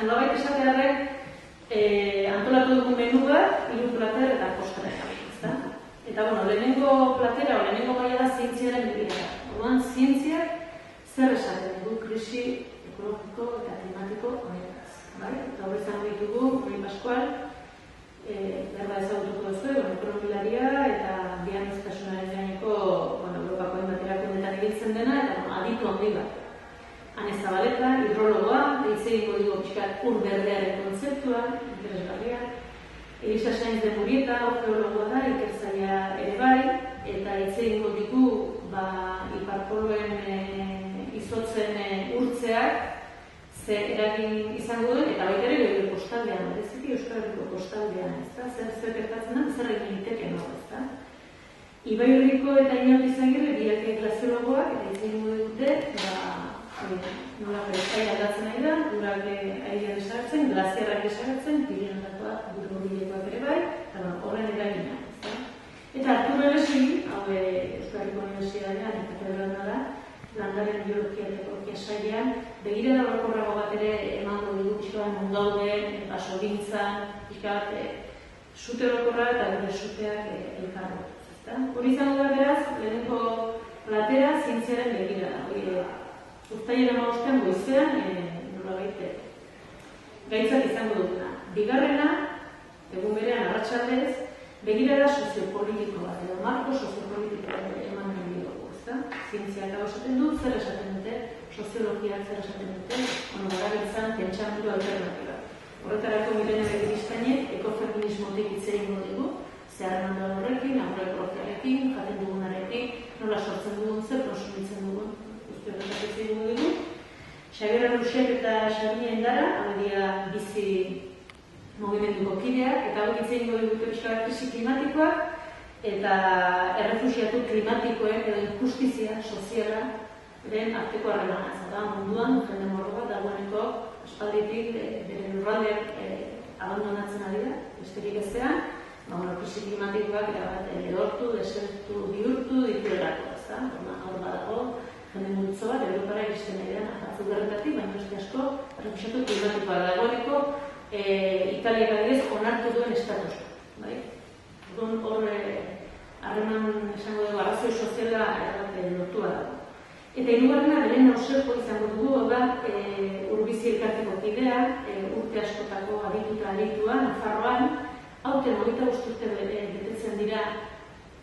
nolabait esatearen antolatu dugun menu bat, 3 plater eta postre. Eta, lehenengo platera, lehenengo gaia da zientziaren begirada. Orduan, zientziak zer esaten du krisi ekologiko eta klimatiko honetaz. Eta hori izango ditugu, Rui Pascual, berda ezagutuko duzu, ekonomilaria eta bianiztasunaren gaineko Europako hainbat erakundeetan ibiltzen dena, eta aditu handi bat. Ane Zabaleta, hidrologoa, hitz egingo dugu pixkat ur berdearen kontzeptua, interesgarria. Elisa Sainz de Murieta, geologoa da, ikertzailea ere bai, eta hitz egingo ditu Iparpoloen izotzen urtzeak ze eragin izango duen, eta baita ere gero kostaldean, bereziki Euskal Herriko kostaldean, zer gertatzen da, zer egin liteken hor, ezta? Ibai Urriko eta Inaut Izagirre, biak glaziologoak, eta hitz egingo dute, nola berezkai aldatzen nahi da, urak airean desagertzen, glaziarrak desagertzen, Pirinioetakoak, Hurbilekoak ere bai, eta horren eragina. Eta Artur Elesi, hau Euskal Herriko Unibertsitatean, katedraduna da, landaren biologia eta ekologia sailean, begirada orokorrago bat ere emango dugu pixkoan mundauden, basogintzan, pixkat, sute orokorra eta gure suteak elkarro. Hori izango da beraz, lehenengo platera zientziaren begirada. Uztailaren 15 goizean, nolabait, gaitzak izango duguna. Bigarrena, egun berean arratsaldez, begirada soziopolitiko bat, edo marko soziopolitiko bat eman nahi dugu, ezta? Zientziak hau esaten du, zer esaten dute, soziologiak zer esaten dute, garabiltzan pentsamendu alternatiba. Horretarako Mirene Begiristainek ekofeminismotik hitz egingo dugu, zeharreman da horrekin, agroekologiarekin, jaten dugunarekin, nola sortzen dugun, zer konsumitzen dugun, horretak ez egingo dugu. Xabier Arruxek eta Xabi Endara, hau dira bizi mugimenduko kideak, eta hau hitz egingo dugu pixka krisi klimatikoak, eta errefuxiatu klimatikoek edo injustizia soziala den arteko harremana. Eta munduan, jende morro bat, dagoeneko aspalditik bere lurraldeak abandonatzen ari da, besterik ezean, krisi klimatikoak edortu, desertu bihurtu dituelako, ezta? Hor badago, jende multzo bat, Europara iristen nahi den batzuk gerretatik, baina beste asko errefuxiatu klimatikoa dagoeneko Italiak adibidez onartu duen estatusa. Hor harreman esango dugu arrazoi soziala lotua dago. Eta hirugarrena Belén Osejo izango dugu, da Urbizi elkarteko kidea, urte askotako aditua, Nafarroan, hauten 25 urte betetzen dira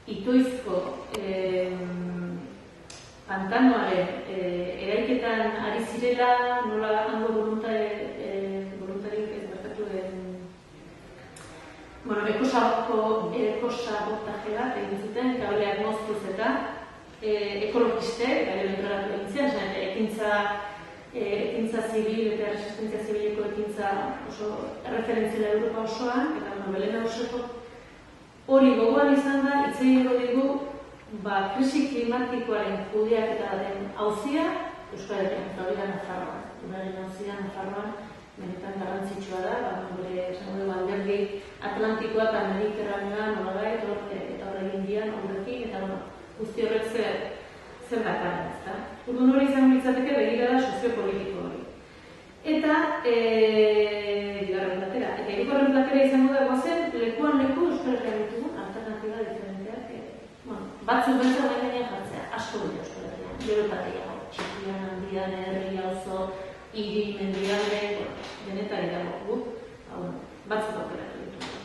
Itoizko pantanoaren eraiketan ari zirela, nola hango voluntarik ez bertatu ekosabotaje bat egin zuten, kableak moztuz eta ekologiste, gari bentralatu egin zian, ekintza zibil eta resistentzia zibiliko ekintza oso referentzia Europa osoan, eta Belén Osejo hori gogoan izan da, hitz egingo digu, krisi klimatikoaren kudeaketa den auzia Euskal Herrian, eta hori da Nafarroan. Uraren auzia Nafarroan benetan garrantzitsua da, gure alderdi Atlantikoa eta Mediterraneoa nolabait, eta horregin dian horrekin, eta guzti horrek zer dakarren, ezta? Urduan hori izango litzateke begirada soziopolitiko hori. Eta bigarren platera. Eta hirugarren platera izango da goazen, lekuan leku Euskal Herrian ditugun alternatiba diferenteak. Batzuk bentsa gainean jartzea, asko dira Euskal Herrian. Gero eta gehiago, Txikian, Handian, Herri, Auzo, Hiri, Mendialde, denetari dago guk, batzuk aukeratu ditugu.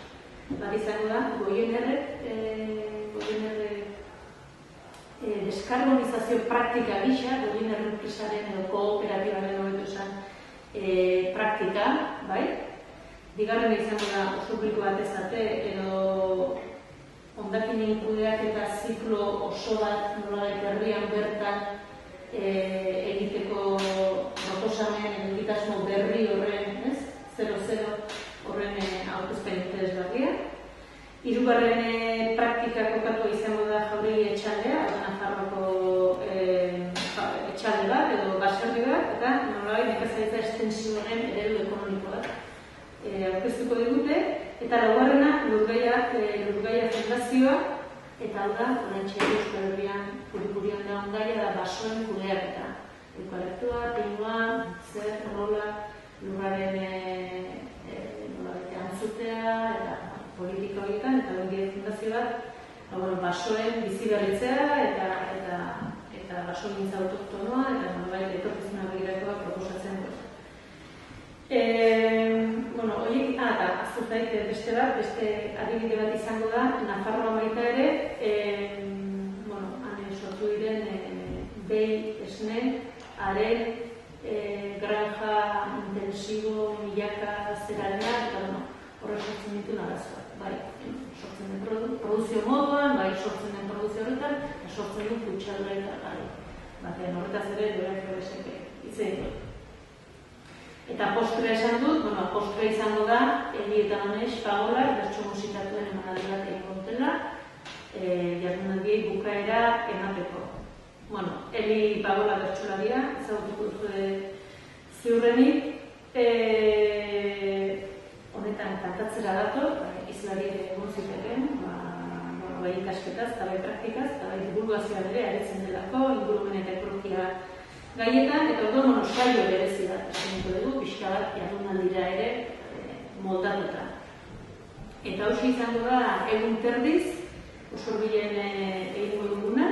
Bat izango da, Goienerrek deskarbonizazio praktika gisa, Goienerren enpresaren edo kooperatibaren hobeto esan praktika, bai? Bigarren izango da, oso publiko bat ezate, edo hondakinen kudeak eta ziklo oso bat nolabait herrian bertan egiteko proposamen egitasmo berri horren, 0-0 horren aurkezpen interesgarria. Hirugarren praktika kokatu izango da Jauregi etxaldea, Nafarroako etxalde bat edo baserri bat, eta nolabait nekazaritza estensioaren eredu ekonomiko bat aurkeztuko digute, eta laugarrena Lurgaia Fundazioa, eta hau da, oraintxe Euskal Herrian kurikurian dagoen gaia da basoen kudeaketa. Eukaliptoa, pinua, zer, rola, lurraren antzutea eta politika horietan, eta hori fundazio bat, basoen bizi-berritzea eta basogintza autoktonoa eta nolabait etorkizuna begirakoa proposatzen dut. Horiek, eta azurtaik beste bat, beste adibide bat izango da, Nafarroa baita ere, han sortu diren behi, esne, haren, granja intensibo, milaka, zeralena, eta horrek sortzen ditu arazoak. Bai, sortzen den produzio moduan, bai, sortzen den produzio horretan, eta sortzen du kutsadura eta gari. Batean horretaz ere, duerak ebesek itzei dut. Eta postrea esan dut, postrea izango da, Eli eta Manex, Pagola, bertso musitatuen emanaldi bat egingo dutela, jardunaldiei bukaera emateko. Eli Pagola bertsolaria, ezagutuko duzue ziurrenik, honetan kantatzera dator, izlari ere egon ziteken, bai ikasketaz, eta bai praktikaz, eta bai divulgazioa ere aretzen delako, ingurumen eta ekologia gaietan, eta orduan saio berezi bat esaniko dugu, pixka bat jardunaldira ere moldatuta. Eta hausi izango da egun terdiz, Usurbilen egingo duguna,